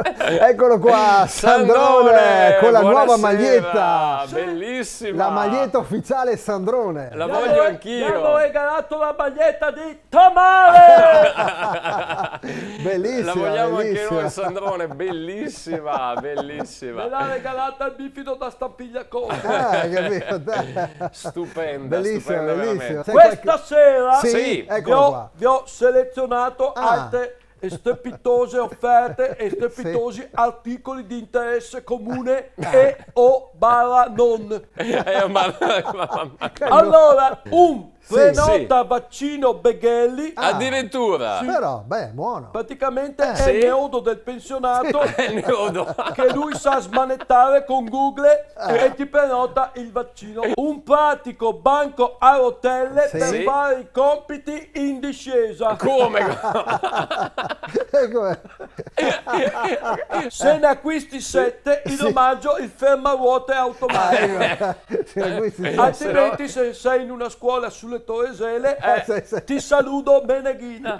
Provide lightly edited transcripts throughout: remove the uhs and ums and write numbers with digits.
Eccolo qua, Sandrone, con la nuova buonasera, maglietta. bellissima. La maglietta ufficiale Sandrone. La Mi voglio hanno anch'io. regalato la maglietta di Tamale! Bellissima, La vogliamo anche bellissima. noi, Sandrone, bellissima, Me bellissima. l'ha regalata il bifido da Stampigliacosa. Ah, capito? Dai. Stupenda, Bellissima, stupenda bellissima. veramente. Sai Questa sera Sì, vi eccolo ho, qua. vi ho selezionato Ah. altre e strepitose offerte e strepitosi articoli di interesse comune e o barra non. Allora, un prenota vaccino Beghelli, Addirittura. Però, beh, buono. praticamente è Sì. il neodo del pensionato Il nudo. che lui sa smanettare con Google e ti prenota il vaccino. Un pratico banco a rotelle per Sì. fare i compiti in discesa. Come? Ecco, Se ne acquisti 7, in omaggio il fermaruote automatico. Altrimenti, se sei in una scuola sulle Toresele, sì. ti saluto Meneghina.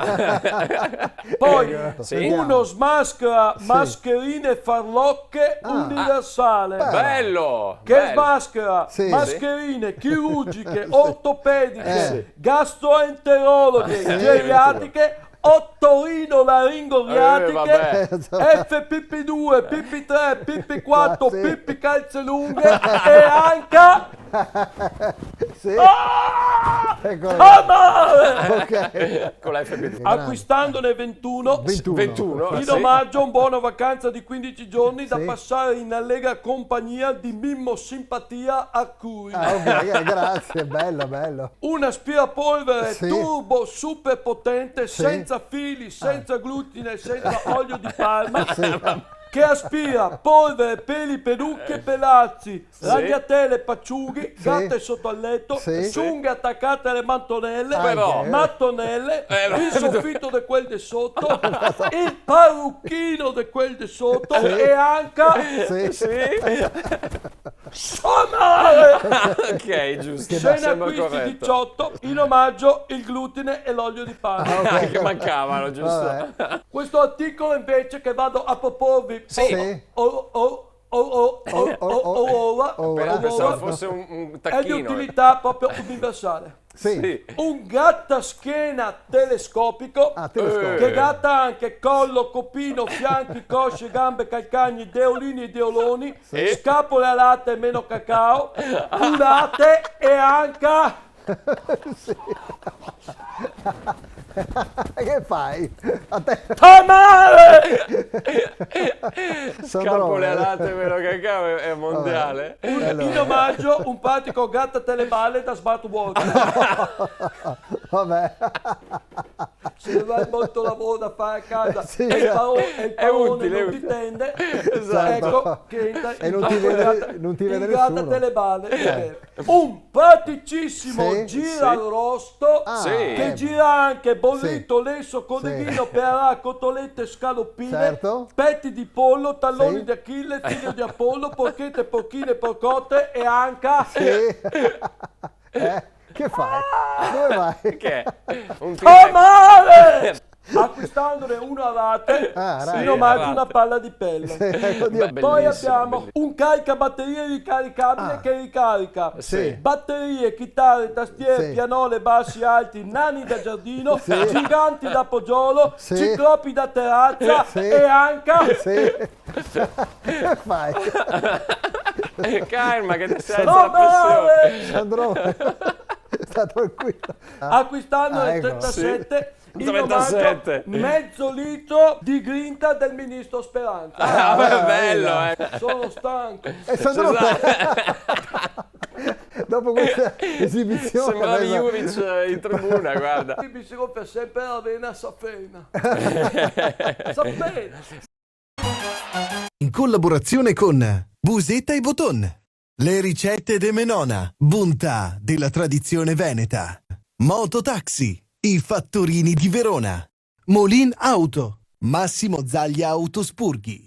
Poi Sì. uno smaschera mascherine farlocche universale. Bello. Che bello. smaschera Sì. mascherine chirurgiche, ortopediche, gastroenterologiche, geriatriche, otorino-laringoriatiche, vabbè. FPP2, PP3, PP4, Sì. PP calze lunghe e anche Sì, ecco. Tamale! Ok. Con la FB2. Acquistandone 21, 21. in sì. omaggio un buono vacanza di 15 giorni da Sì. passare in allegra compagnia di Mimmo Simpatia a cui. Ok, grazie, bello, bello. Un aspirapolvere Sì. turbo super potente, senza fili, senza glutine, senza olio di palma, che aspira polvere, peli, pelucche, pelazzi, ragnatele, pacciughi, gatte sotto al letto, Sì. ciunghe attaccate alle mantonelle, Però. mattonelle, ma- il soffitto di quel di sotto, il parrucchino di quel di sotto e anche Sì. Sonare! Ok, giusto. Se ne Sembra acquisti corretto. 18, in omaggio il glutine e l'olio di palma. Che mancavano, giusto? Vabbè. Questo articolo invece che vado a proporvi Sì. Però pensavo fosse un è di tacchino. utilità proprio universale. Sì. Sì. Un grattaschiena telescopico Telescopico. che gratta anche collo, copino, fianchi, cosce, gambe, calcagni, deolini e deoloni, scapole alate e meno cacao, culate e anche Che fai? A te, Tamale! Scapole alate meno cacao è mondiale. In omaggio un pratico gatta teleballe da smartwatch. vabbè. Se non hai molto lavoro da fare a casa Sì, e il parone utile, non è ti tende, Esatto. ecco che entra E non ti vede il gatta nessuno. teleballe. Un praticissimo Sì, girarosto Sì. che gira anche bollito, lesso, coneghino, perà, cotolette, scaloppine, Certo. petti di pollo, talloni Sì. di Achille, figlio di Apollo, porchette, porchine, porcotte e anche Sì. Che fai? Dove vai? Che è? Un Tamale! Acquistandone uno a rate, rate. in omaggio a rate. una palla di pelle. Oddio. Poi Bellissimo, abbiamo bellissimo. un caricabatterie ricaricabile che ricarica Sì. batterie, chitarre, tastiere, Sì. pianole, bassi, alti, nani da giardino, giganti da poggiolo, Sì. ciclopi da terrazza Sì. e anche Sì. Che fai? Calma che ti sei alza la pressione. Tamale! Sandrone. Sta tranquillo. Acquistandone ecco. 37 in 37. omaggio mezzo litro di grinta del ministro Speranza. Ah, beh, bello, Sono stanco. E Sandrone. Dopo questa esibizione. Sembravi adesso- Juric in tribuna, guarda. Mi si rompe sempre la vena safena. Safena. In collaborazione con Busetta e Boton. Le ricette de Menona, bontà della tradizione veneta. Mototaxi, i fattorini di Verona. Molin Auto, Massimo Zaglia Autospurghi.